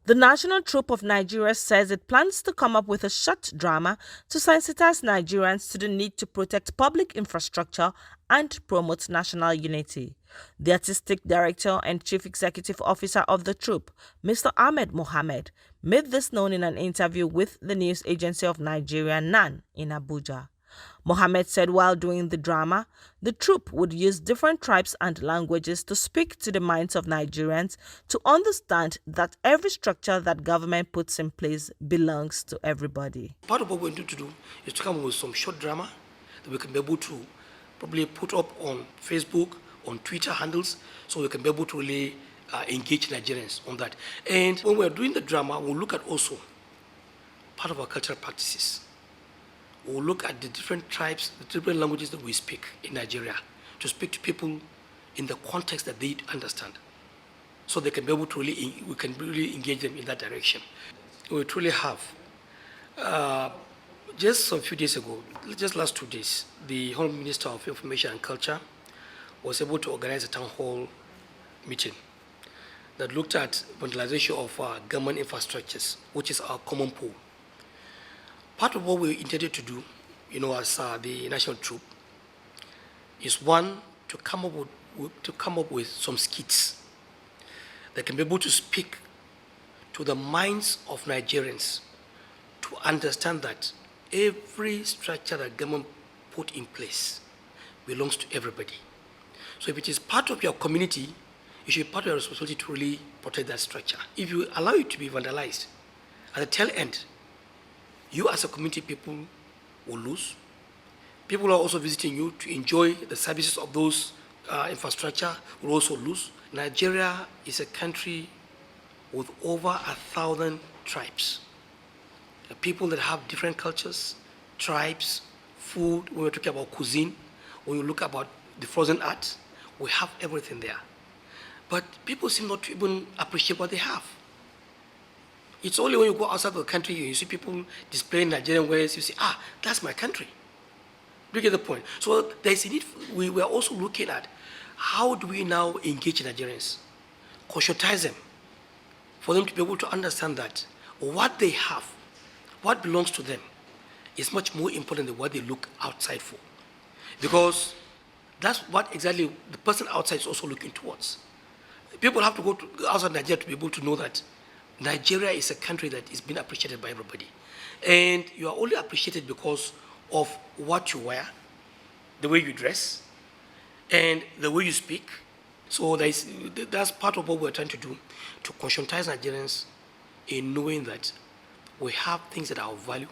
The National Troupe of Nigeria says it plans to come up with a short drama to sensitize Nigerians to the need to protect public infrastructure and promote national unity. The artistic director and chief executive officer of the troupe, Mr. Ahmed Mohammed, made this known in an interview with the news agency of Nigeria, NAN, in Abuja. Mohammed said while doing the drama, the troupe would use different tribes and languages to speak to the minds of Nigerians to understand that every structure that government puts in place belongs to everybody. Part of what we need to do is to come up with some short drama that we can be able to probably put up on Facebook, on Twitter handles, so we can be able to really engage Nigerians on that. And when we're doing the drama, we'll look at also part of our cultural practices. We'll look at the different tribes, the different languages that we speak in Nigeria, to speak to people in the context that they understand. So they can be able to really, we can really engage them in that direction. We truly have. Just a few days ago, just last 2 days, the Honorable Minister of Information and Culture was able to organize a town hall meeting that looked at vandalization of government infrastructures, which is our common pool. Part of what we intended to do, as the National Troupe, is one, to come up with some skits that can be able to speak to the minds of Nigerians to understand that every structure that government put in place belongs to everybody. So if it is part of your community, it should be part of your responsibility to really protect that structure. If you allow it to be vandalized, at the tail end, you as a community people will lose. People who are also visiting you to enjoy the services of those infrastructure will also lose. Nigeria is a country with over 1,000 tribes. The people that have different cultures, tribes, food, when we're talking about cuisine, when you look about the frozen arts, we have everything there. But people seem not to even appreciate what they have. It's only when you go outside of the country and you see people displaying Nigerian wares, you say, that's my country. Do you get the point? So there's a need, we are also looking at how do we now engage Nigerians, conscientize them, for them to be able to understand that what they have, what belongs to them, is much more important than what they look outside for. Because that's what exactly the person outside is also looking towards. People have to go outside Nigeria to be able to know that Nigeria is a country that is being appreciated by everybody. And you are only appreciated because of what you wear, the way you dress, and the way you speak. So that's part of what we're trying to do, to conscientize Nigerians in knowing that we have things that are of value,